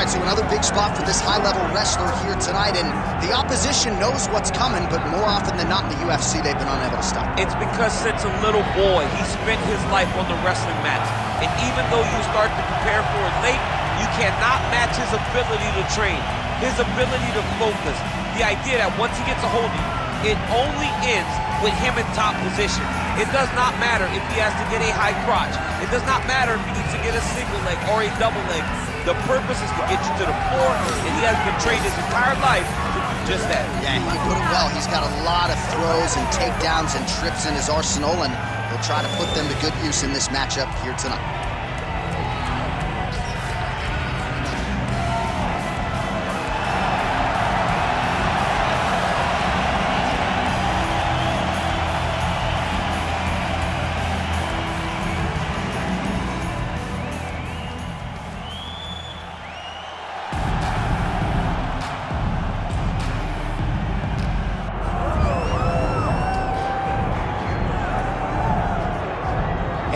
So another big spot for this high-level wrestler here tonight, and the opposition knows what's coming, but more often than not in the UFC, they've been unable to stop. It's because since a little boy, he spent his life on the wrestling mats, and even though you start to prepare for it late, you cannot match his ability to train, his ability to focus. The idea that once he gets a hold of you, it only ends with him in top position. It does not matter if he has to get a high crotch. It does not matter if he needs to get a single leg or a double leg. The purpose is to get you to the floor, and he has been trained his entire life to do just that. Yeah, he put it well. He's got a lot of throws and takedowns and trips in his arsenal, and he'll try to put them to good use in this matchup here tonight.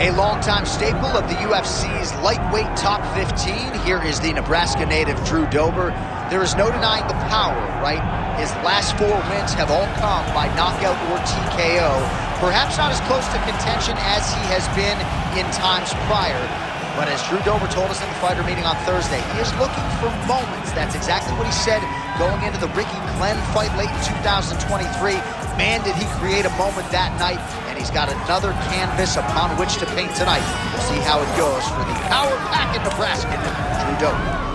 A longtime staple of the UFC's lightweight top 15, here is the Nebraska native Drew Dober. There is no denying the power, right? His last 4 wins have all come by knockout or TKO. Perhaps not as close to contention as he has been in times prior. But as Drew Dober told us in the fighter meeting on Thursday, he is looking for moments. That's exactly what he said going into the Ricky Glenn fight late in 2023. Man, did he create a moment that night, and he's got another canvas upon which to paint tonight. We'll see how it goes for the power pack in Nebraska, Drew Dober.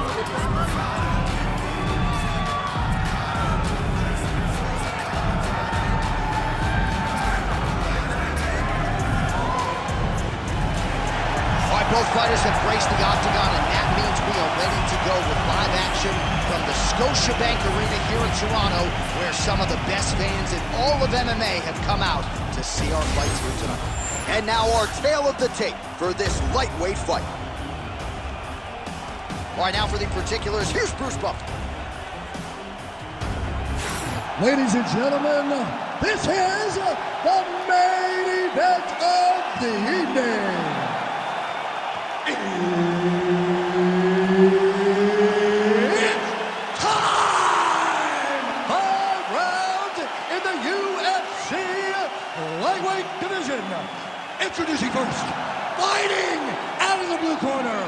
Both fighters have graced the octagon, and that means we are ready to go with live action from the Scotiabank Arena here in Toronto, where some of the best fans in all of MMA have come out to see our fights here tonight. And now our tale of the tape for this lightweight fight. All right, now for the particulars, here's Bruce Buffer. Ladies and gentlemen, this is the main event of the evening. It's time! 5 rounds in the UFC lightweight division. Introducing first, fighting out of the blue corner,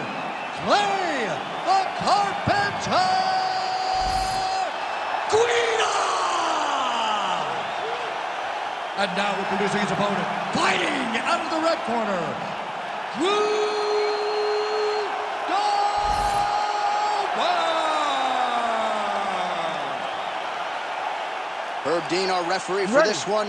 Clay the Carpenter Guida! And now introducing his opponent, fighting out of the red corner, Drew Herb Dean, our referee for this one.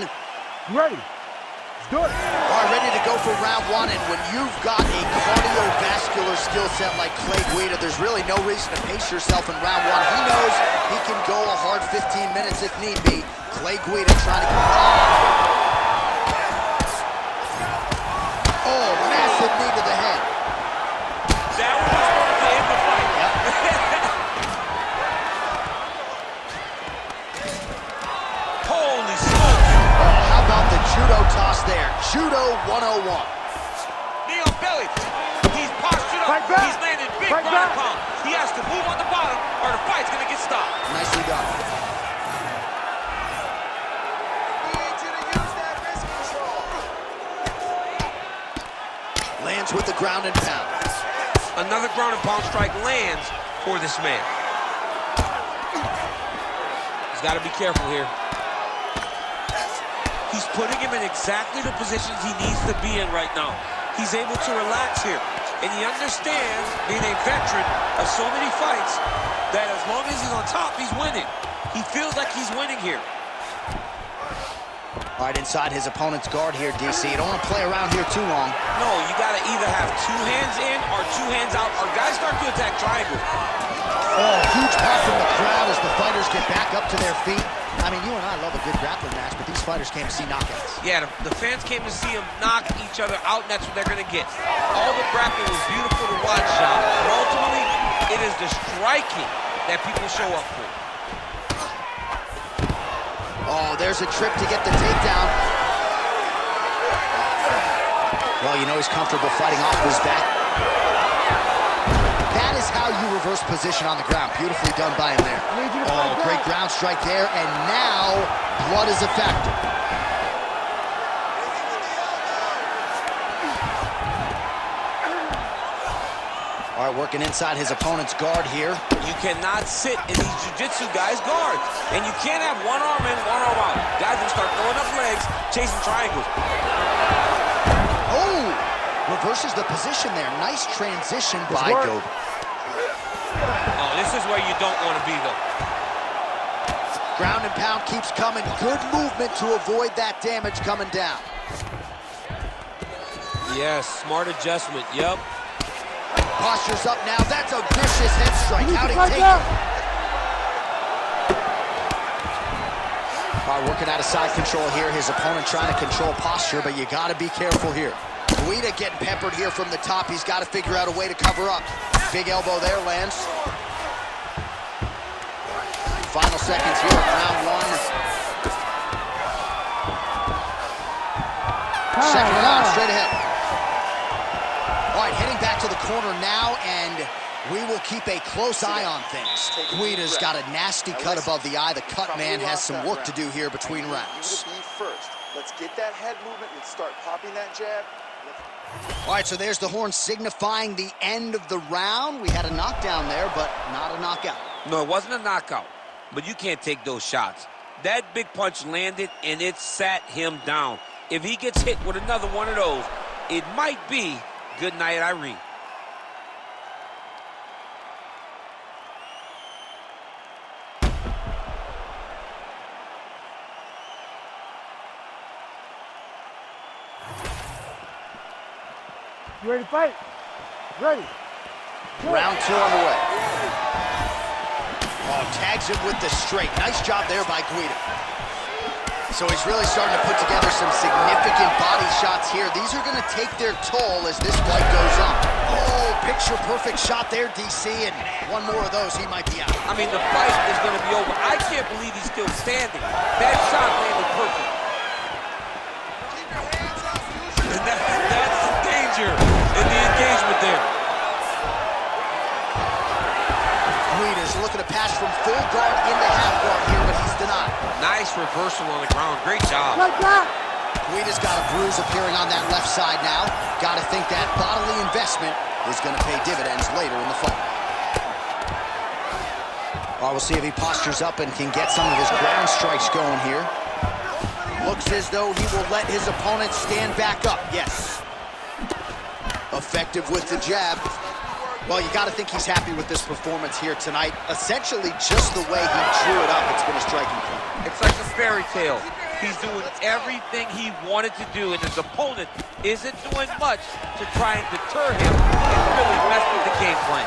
Ready. Let's do it. All right, ready to go for round 1. And when you've got a cardiovascular skill set like Clay Guida, there's really no reason to pace yourself in round 1. He knows he can go a hard 15 minutes if need be. Clay Guida trying to get Oh, massive knee to the head. That was going to end the fight. Yep. Holy smokes. Oh, how about the judo toss there? Judo 101. Knee on belly. He's postured up. Fight back. He's landed big Fight ground back. pound. He has to move on the bottom or the fight's going to get stopped. Nicely done. Lands with the ground and pound. Another ground and pound strike lands for this man. He's got to be careful here. He's putting him in exactly the positions he needs to be in right now. He's able to relax here. And he understands, being a veteran of so many fights, that as long as he's on top, he's winning. He feels like he's winning here. All right, inside his opponent's guard here, DC. You don't want to play around here too long. No, you got to either have 2 hands in or 2 hands out, or guys start to attack triangle. Oh, huge pop from the crowd as the fighters get back up to their feet. I mean, you and I love a good grappling match, but these fighters came to see knockouts. Yeah, the fans came to see them knock each other out, and that's what they're going to get. All the grappling was beautiful to watch, Sean. But ultimately, it is the striking that people show up for. Oh, there's a trip to get the takedown. Well, you know he's comfortable fighting off his back. That is how you reverse position on the ground. Beautifully done by him there. Oh, great ground strike there, and now blood is a factor. All right, working inside his opponent's guard here. You cannot sit in these jiu-jitsu guys' guards. And you can't have one arm in, one arm out. Guys will start throwing up legs, chasing triangles. Oh, reverses the position there. Nice transition by Dober. Oh, this is where you don't want to be, though. Ground and pound keeps coming. Good movement to avoid that damage coming down. Yes, smart adjustment, yep. Posture's up now. That's a vicious head strike. How'd he take it? All right, working out of side control here. His opponent trying to control posture, but you got to be careful here. Guida getting peppered here from the top. He's got to figure out a way to cover up. Big elbow there lands. Final seconds here of round one. Second round, straight ahead. All right, heading back to the corner now, and we will keep a close eye on things. Guida's got a nasty cut above the eye. The cut man has some work to do here between rounds. First, let's get that head movement and start popping that jab. All right, so there's the horn signifying the end of the round. We had a knockdown there, but not a knockout. No, it wasn't a knockout, but you can't take those shots. That big punch landed, and it sat him down. If he gets hit with another one of those, it might be good night, Irene. You ready to fight? Ready. Round two on the way. Oh, tags him with the straight. Nice job there by Guida. So he's really starting to put together some significant body shots here. These are going to take their toll as this fight goes on. Oh, picture-perfect shot there, DC, and one more of those, he might be out. I mean, the fight is going to be over. I can't believe he's still standing. That shot landed perfect. And that's the danger in the engagement there. Guida's looking to pass from full guard into half guard here, but he's denied. Nice reversal on the ground. Great job. Like that. Guida's got a bruise appearing on that left side now. Got to think that bodily investment is going to pay dividends later in the fight. Well, we'll see if he postures up and can get some of his ground strikes going here. Looks as though he will let his opponent stand back up. Yes. Effective with the jab. Well, you got to think he's happy with this performance here tonight. Essentially, just the way he drew it up, it's been a striking point. It's like a fairy tale. He's doing everything he wanted to do, and his opponent isn't doing much to try and deter him and really mess with the game plan.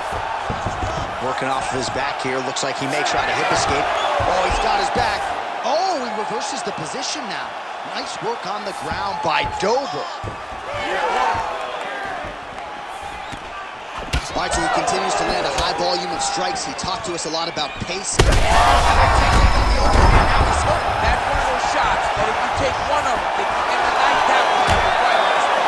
Working off of his back here. Looks like he may try to hip escape. Oh, he's got his back. Oh, he reverses the position now. Nice work on the ground by Dober. All right, so he continues to land a high volume of strikes. He talked to us a lot about pace. That's one of those shots that if you take one of them, if you end the night that one, you will fight on the spot.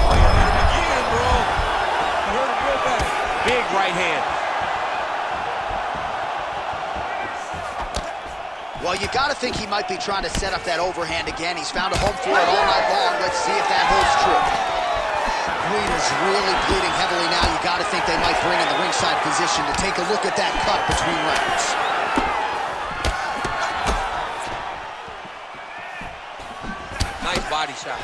Oh, you hit him again, bro. You hurt him real bad. Big right hand. Well, you got to think he might be trying to set up that overhand again. He's found a home for it all night long. Let's see if that holds true. Guida's really bleeding heavily now. You got to think they might bring in the ringside position to take a look at that cut between rounds. Nice body shot.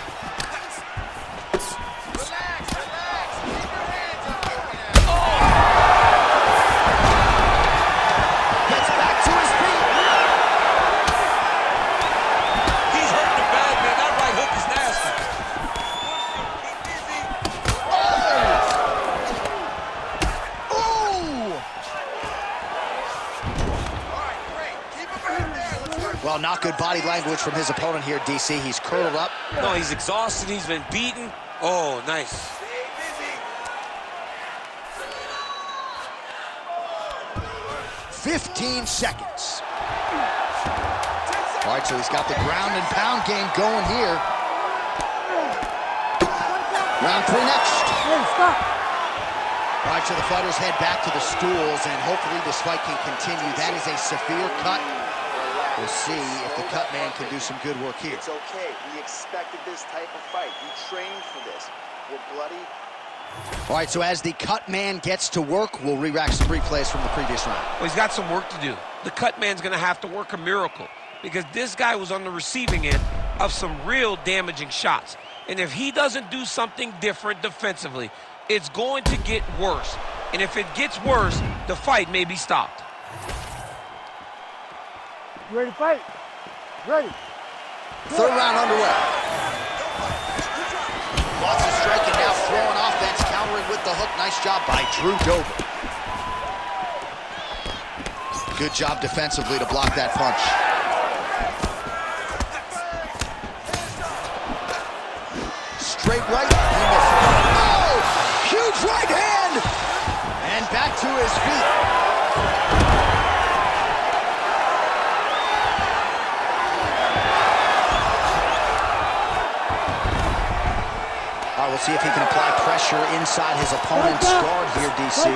Gets back to his feet. He's hurting the bad, man. That right hook is nasty. Well, not good body language from his opponent here, DC. He's curled up. No, he's exhausted. He's been beaten. Oh, nice. 15 seconds. All right, so he's got the ground and pound game going here. Round 3 next. Hey, stop. All right, so the fighters head back to the stools, and hopefully this fight can continue. That is a severe cut. We'll see if the cut man can do some good work here. It's okay. We expected this type of fight. We trained for this. We're bloody. All right, so as the cut man gets to work, we'll re-rack some replays from the previous round. Well, he's got some work to do. The cut man's going to have to work a miracle because this guy was on the receiving end of some real damaging shots. And if he doesn't do something different defensively, it's going to get worse. And if it gets worse, the fight may be stopped. You ready to fight? Ready. Third round underway. Lots of striking now, throwing offense, countering with the hook. Nice job by Drew Dober. Good job defensively to block that punch. Straight right. Oh, huge right hand. And back to his feet. We'll see if he can apply pressure inside his opponent's guard here, DC.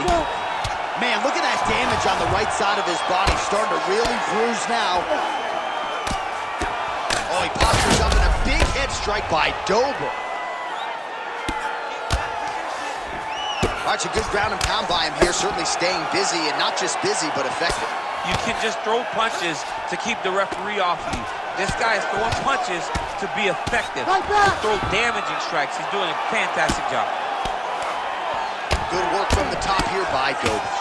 Man, look at that damage on the right side of his body. Starting to really bruise now. Oh, he postures up in a big head strike by Dober. All right, a good ground and pound by him here. Certainly staying busy, and not just busy, but effective. You can just throw punches to keep the referee off you. This guy is throwing punches to be effective, to throw damaging strikes. He's doing a fantastic job. Good work from the top here by Dober.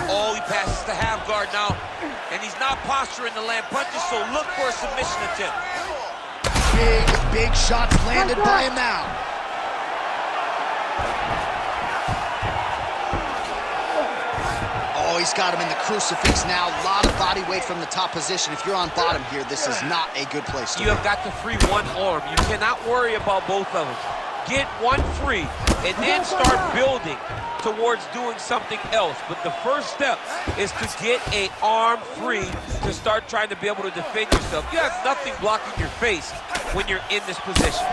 Oh, he passes the half guard now, and he's not posturing to land punches, so look for a submission attempt. Big shots landed by him now. Oh, he's got him in the crucifix now. A lot of body weight from the top position. If you're on bottom here, this is not a good place to be. You have got to free one arm. You cannot worry about both of them. Get one free, and then start building towards doing something else. But the first step is to get an arm free to start trying to be able to defend yourself. You have nothing blocking your face when you're in this position.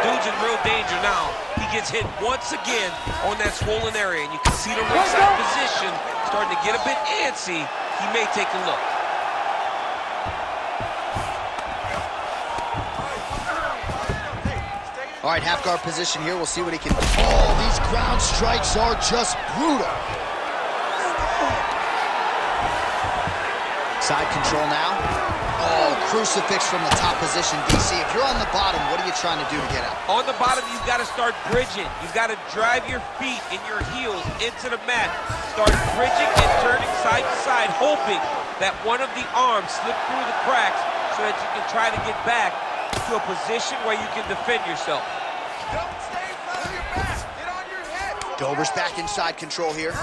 Dude's in real danger now. He gets hit once again on that swollen area, and you can see the ringside position starting to get a bit antsy. He may take a look. All right, half guard position here. We'll see what he can do. Oh, these ground strikes are just brutal. Side control now. Oh, crucifix from the top position, DC. If you're on the bottom, what are you trying to do to get out? On the bottom, you've got to start bridging. You've got to drive your feet and your heels into the mat. Start bridging and turning side to side, hoping that one of the arms slip through the cracks so that you can try to get back to a position where you can defend yourself. Don't stay in front of your back. Get on your head. Dober's back inside control here.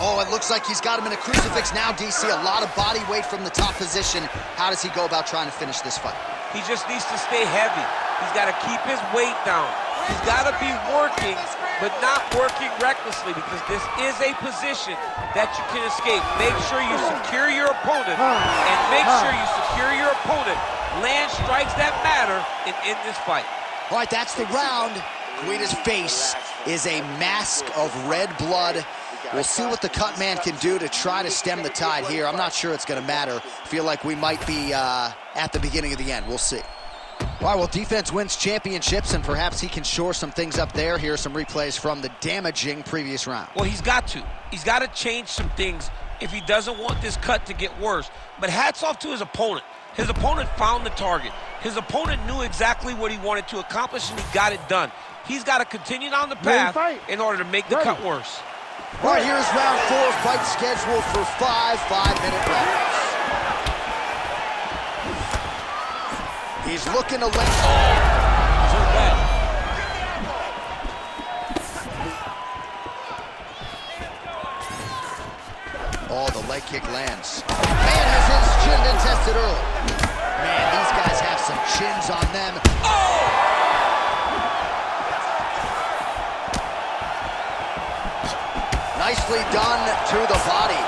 Oh, it looks like he's got him in a crucifix now, DC. A lot of body weight from the top position. How does he go about trying to finish this fight? He just needs to stay heavy. He's got to keep his weight down. He's got to be working, but not working recklessly, because this is a position that you can escape. Make sure you secure your opponent, and make sure you secure your opponent. Land strikes that matter and end this fight. All right, that's the round. Guida's face is a mask of red blood. We'll see what the cut man can do to try to stem the tide here. I'm not sure it's going to matter. Feel like we might be at the beginning of the end. We'll see. All right, well, defense wins championships, and perhaps he can shore some things up there. Here are some replays from the damaging previous round. Well, he's got to. He's got to change some things if he doesn't want this cut to get worse. But hats off to his opponent. His opponent found the target. His opponent knew exactly what he wanted to accomplish, and he got it done. He's got to continue down the path in order to make the cut worse. All right, here's round 4. Fight scheduled for 5 5-minute rounds. He's looking to lay. Too bad. Oh, the leg kick lands. Man has his chin been tested early. Man, these guys have some chins on them. Oh! Nicely done to the body.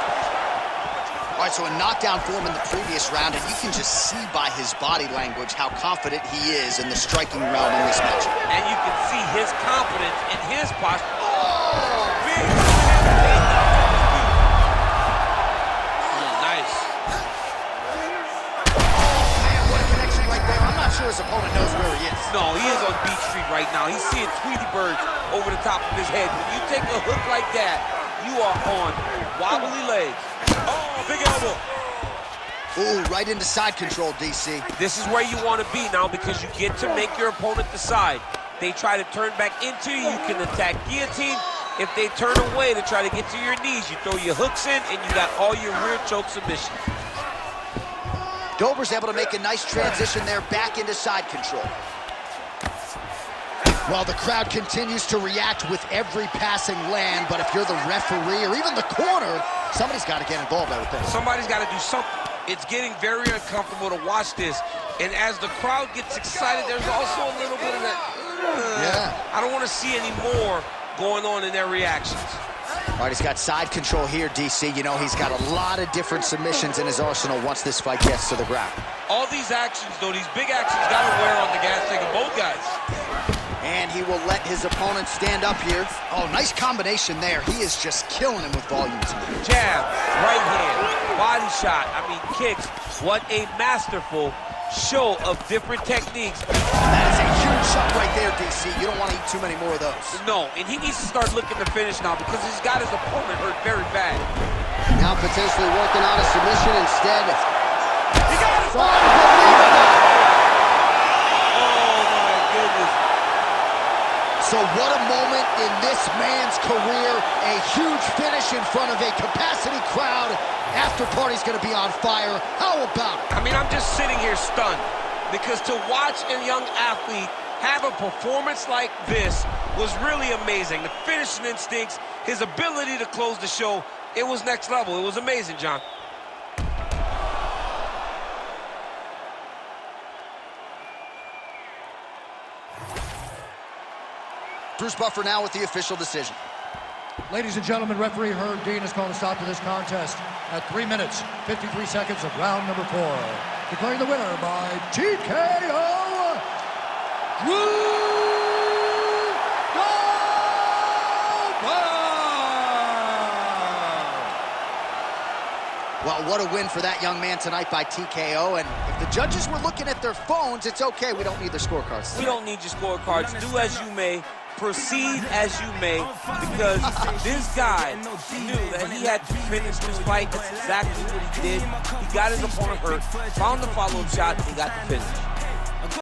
All right, so a knockdown for him in the previous round, and you can just see by his body language how confident he is in the striking realm in this match. And you can see his confidence in his posture. Oh, big nice. Oh, man, what a connection right there. I'm not sure his opponent knows where he is. No, he is on Beach Street right now. He's seeing Tweety birds over the top of his head. When you take a hook like that, you are on wobbly legs. Oh, big elbow. Ooh, right into side control, DC. This is where you want to be now because you get to make your opponent decide. They try to turn back into you, you can attack guillotine. If they turn away to try to get to your knees, you throw your hooks in and you got all your rear choke submissions. Dober's able to make a nice transition there back into side control. Well, the crowd continues to react with every passing land, but if you're the referee or even the corner, somebody's got to get involved, I would think. Somebody's got to do something. It's getting very uncomfortable to watch this, and as the crowd gets excited, there's also a little bit of that, I don't want to see any more going on in their reactions. All right, he's got side control here, DC. You know, he's got a lot of different submissions in his arsenal once this fight gets to the ground. All these actions, though, these big actions got to wear on the gas tank of both guys. And he will let his opponent stand up here. Oh, nice combination there. He is just killing him with volume tonight. Jab, right hand, body shot, I mean kicks. What a masterful show of different techniques. That is a huge shot right there, DC. You don't want to eat too many more of those. No, and he needs to start looking to finish now because he's got his opponent hurt very bad. Now potentially working on a submission instead. He got it! Oh, my goodness. So what a moment in this man's career. A huge finish in front of a capacity crowd. After party's gonna be on fire. How about it? I mean, I'm just sitting here stunned because to watch a young athlete have a performance like this was really amazing. The finishing instincts, his ability to close the show, it was next level. It was amazing, John. Bruce Buffer now with the official decision. Ladies and gentlemen, referee Herb Dean has called a stop to this contest at 3 minutes, 53 seconds of round number 4. Declaring the winner by TKO, Dober! Well, what a win for that young man tonight by TKO. And if the judges were looking at their phones, it's okay. We don't need their scorecards. We don't need your scorecards. Do as you may. Proceed as you may, because this guy knew that he had to finish this fight. That's exactly what he did. He got his opponent hurt, found the follow-up shot, and got the finish.